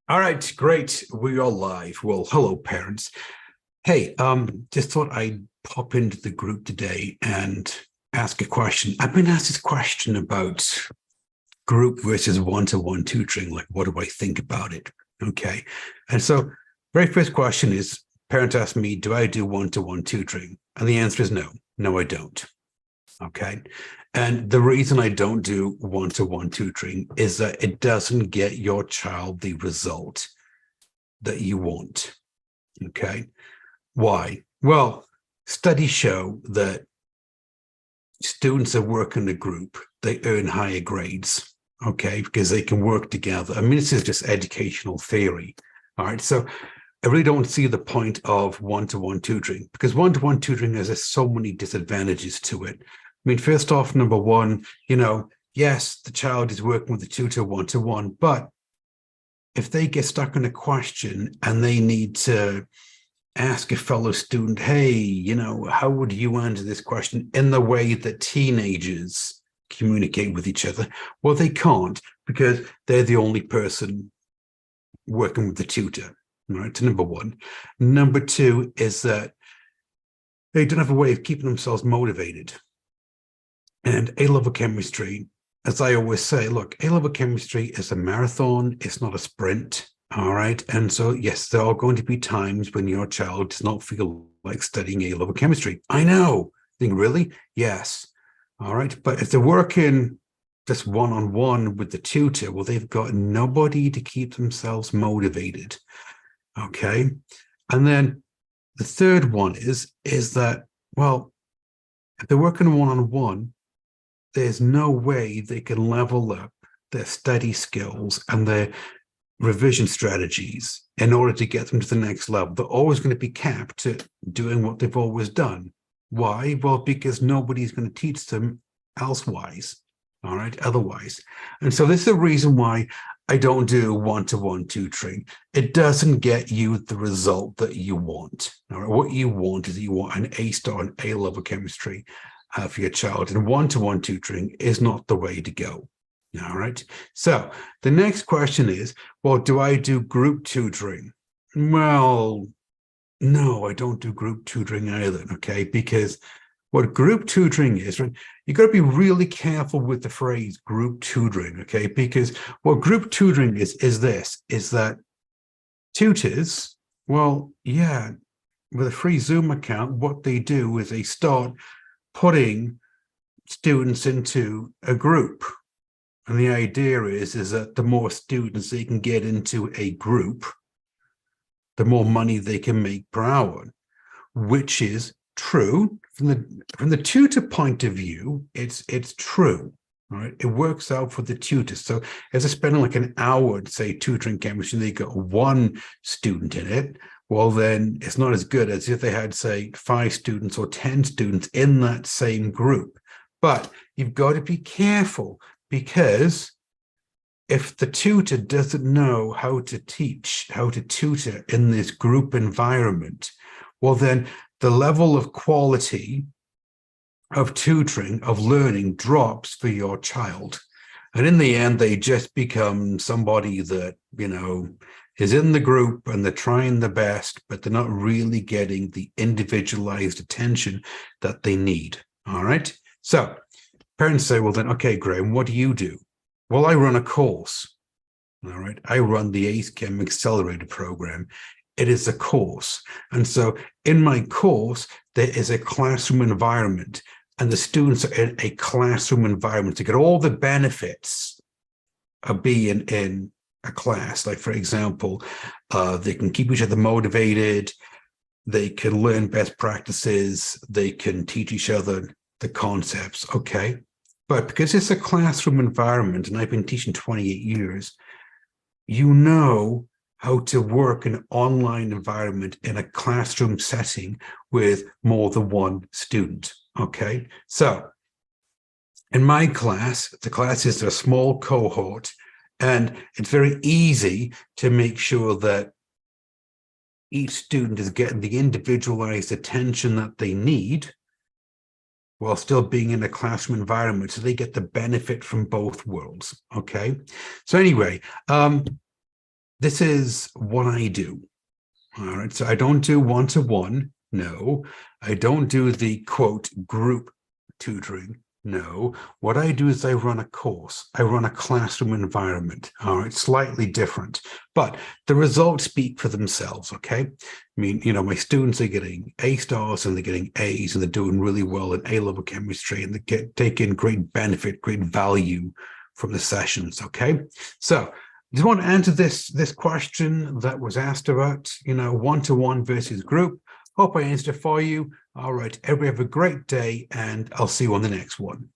All right, great. We are live. Well, hello, parents. Hey, just thought I'd pop into the group today and ask a question. I've been asked this question about group versus one-to-one tutoring. Like, what do I think about it? Okay. And so, very first question is, parent asked me, do I do one-to-one tutoring? And the answer is no. No, I don't. Okay. And the reason I don't do one-to-one tutoring is that it doesn't get your child the result that you want. Okay. Why? Well, studies show that students that work in a group, they earn higher grades. Okay. Because they can work together. I mean, this is just educational theory. All right. So I really don't see the point of one-to-one tutoring because one-to-one tutoring has so many disadvantages to it. I mean, first off, number one, yes, the child is working with the tutor one-to-one, but if they get stuck in a question and they need to ask a fellow student, hey, how would you answer this question in the way that teenagers communicate with each other? Well, they can't because they're the only person working with the tutor, right? Number one. Number two is that they don't have a way of keeping themselves motivated. And A-level chemistry, as I always say, look, A-level chemistry is a marathon. It's not a sprint. All right. And so, yes, there are going to be times when your child does not feel like studying A-level chemistry. I know. Think, really? Yes. All right. But if they're working just one-on-one with the tutor, well, they've got nobody to keep themselves motivated. Okay. And then the third one is that, well, if they're working one-on-one, there's no way they can level up their study skills and their revision strategies in order to get them to the next level. They're always going to be capped at doing what they've always done. Why? Well, because nobody's going to teach them elsewise, all right, otherwise. And so this is the reason why I don't do one-to-one tutoring. It doesn't get you the result that you want. All right, what you want is you want an A-star in A-level chemistry for your child, and one-to-one tutoring is not the way to go. All right. So the next question is, well, do I do group tutoring? Well, no, I don't do group tutoring either. Okay. Because what group tutoring is, right? You got to be really careful with the phrase group tutoring. Okay. Because what group tutoring is that tutors, well, yeah, with a free Zoom account, what they do is they start putting students into a group. And the idea is that the more students they can get into a group, the more money they can make per hour, which is true from the tutor point of view. It's true, right? It works out for the tutor. So as they're spending like an hour, say, tutoring chemistry, they got one student in it. Well, then it's not as good as if they had, say, 5 students or 10 students in that same group. But you've got to be careful, because if the tutor doesn't know how to teach, how to tutor in this group environment, well, then the level of quality of tutoring, of learning, drops for your child. And in the end, they just become somebody that, is in the group and they're trying the best, but they're not really getting the individualized attention that they need. All right. So parents say, well, then, okay, Graham, what do you do? Well, I run a course. All right. I run the ACE Chem Accelerator program. It is a course. And so in my course, there is a classroom environment, and the students are in a classroom environment to get all the benefits of being in a class. Like, for example, they can keep each other motivated. They can learn best practices. They can teach each other the concepts. Okay. But because it's a classroom environment, and I've been teaching 28 years, how to work in an online environment in a classroom setting with more than one student. Okay. So in my class, the class is a small cohort, and it's very easy to make sure that each student is getting the individualized attention that they need while still being in a classroom environment, so they get the benefit from both worlds. Okay. So anyway, the this is what I do. All right, so I don't do one-to-one. No, I don't do the quote group tutoring. No, what I do is I run a course. I run a classroom environment. All right, slightly different, but the results speak for themselves. Okay, I mean, my students are getting A stars and they're getting A's and they're doing really well in A-level chemistry and they taking great benefit, great value from the sessions. Okay, so just want to answer this question that was asked about, one-to-one versus group. Hope I answered it for you. All right, everybody have a great day, and I'll see you on the next one.